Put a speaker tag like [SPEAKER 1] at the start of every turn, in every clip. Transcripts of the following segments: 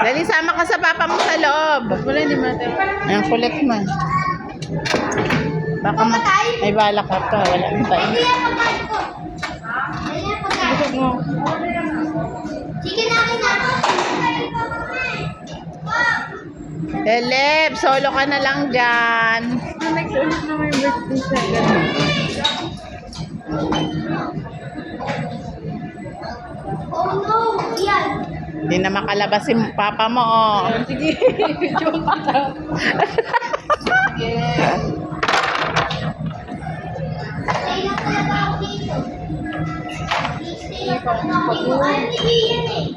[SPEAKER 1] Dali, sama ka sa papa mo sa loob.
[SPEAKER 2] Wala, hindi mo natin.
[SPEAKER 1] Ayan, kulit mo. Baka may balak ka pa. Wala nang tayo.
[SPEAKER 2] Busog mo.
[SPEAKER 3] Sige na akin na.
[SPEAKER 1] Leleb, solo ka na lang dyan.
[SPEAKER 2] Next ulit na may birthday siya. Ganun.
[SPEAKER 3] Oh no, yan.
[SPEAKER 1] Hindi na makalabas si papa mo, oh.
[SPEAKER 2] Sige, joke ka. Sige.
[SPEAKER 3] Stay na talaga ako dito. Stay na talaga ako dito. Ay, hindi yan eh.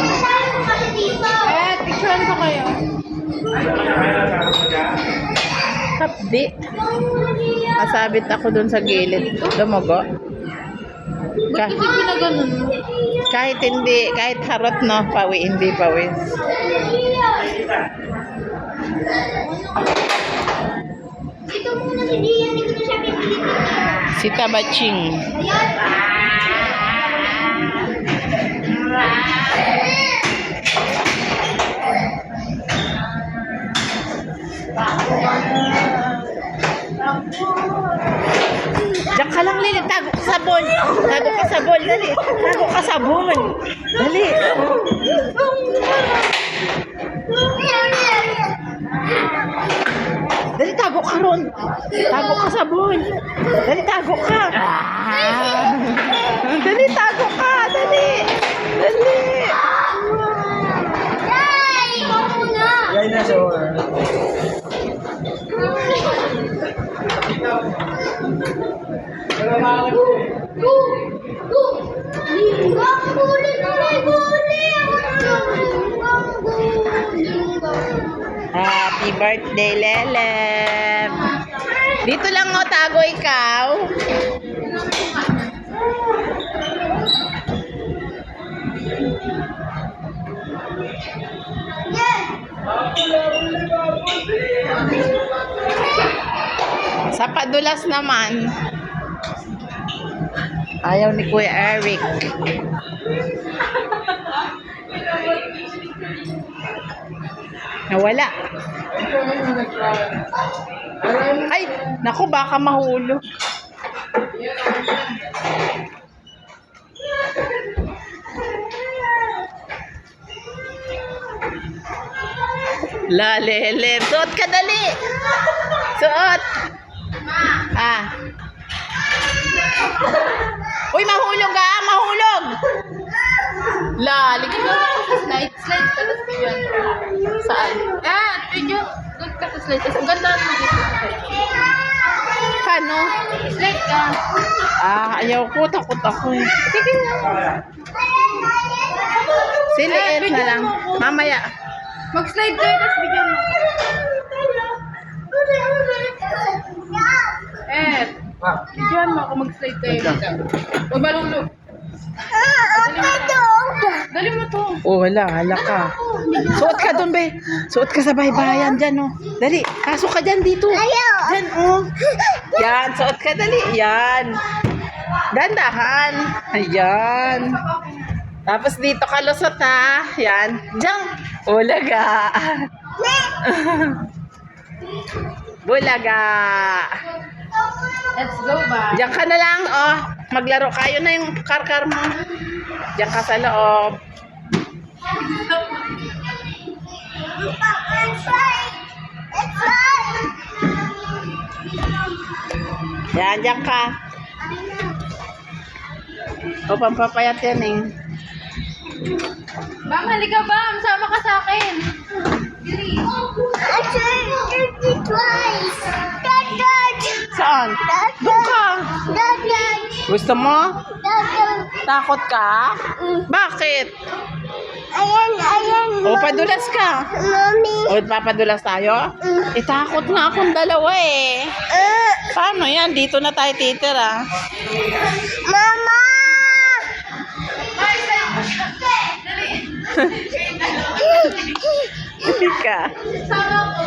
[SPEAKER 3] Masyado ko kasi dito.
[SPEAKER 2] Picturean ko kayo.
[SPEAKER 1] Hapdi. Masabit ako dun sa gilid. Dumugo.
[SPEAKER 2] Ba't hindi pinaganon mo?
[SPEAKER 1] Kahit hindi, kahit harot, no? Pawi, hindi pawis.
[SPEAKER 3] Ito muna si Dian, hindi ko na siya pipilitin.
[SPEAKER 1] Si Tabaching.
[SPEAKER 3] Ayan.
[SPEAKER 1] Diyan ka lang, Lili. Tago ka sa bol. Tago ka sa bol. Dali. Tago ka sa bol. Dali. Dali, tago ka ron. Tago ka sa bol. Dali, tago ka. Dali, tago ka. Dali. Dali.
[SPEAKER 3] Yay! Ikaw muna!
[SPEAKER 4] Yan na, so...
[SPEAKER 3] Go! Go! Linggang guli na may guli!
[SPEAKER 1] Happy birthday, Lelem. Dito lang mo, tago ikaw.
[SPEAKER 3] Yes!
[SPEAKER 1] Sa padulas naman. Ayaw ni Kuya Eric. Nawala. Ay, naku, baka mahulog. Lalele. Suot ka, dali. Suot. Ah. Uy, mahulog ah, mahulog. Lali ka.
[SPEAKER 2] Slide ka, tapos bigyan.
[SPEAKER 1] Saan?
[SPEAKER 2] Video. Doon ka sa slide. Tapos ang ganda mo dito.
[SPEAKER 1] Paano?
[SPEAKER 2] Slide ka.
[SPEAKER 1] Ah, ayaw ko. Takot ako eh.
[SPEAKER 2] Sige na.
[SPEAKER 1] Siliit na lang. Mamaya.
[SPEAKER 2] Mag-slide kayo, tapos bigyan mo. Bigyan mo ako mag-slide kayo. Huwag malulog. Dali mo to.
[SPEAKER 1] Oh, wala. Hala ka. Suot ka doon, be. Suot ka sa baybayan dyan, oh. Dali. Pasok ka dyan dito. Dyan, oh. Yan. Suot ka, dali. Yan. Dandahan. Ayan. Tapos dito ka lusot, ha. Yan. Diyan. Bulaga. Bulaga.
[SPEAKER 2] Let's go ba?
[SPEAKER 1] Diyan ka na lang, oh. Maglaro kayo na yung karkar mo. Diyan ka sa loob. Yan, diyan ka. O, pampapayat yan eh.
[SPEAKER 2] Bam, halika Bam. Sama ka sa akin. Dili.
[SPEAKER 1] Saan? Doon ka. Gusto mo? Takot ka? Bakit?
[SPEAKER 3] Ayan.
[SPEAKER 1] O, padulas ka.
[SPEAKER 3] Mommy.
[SPEAKER 1] O, papadulas tayo? Takot nga akong dalawa eh. Paano yan? Dito na tayo titira.
[SPEAKER 3] Mama!
[SPEAKER 1] Hindi ka.
[SPEAKER 2] Sama ko.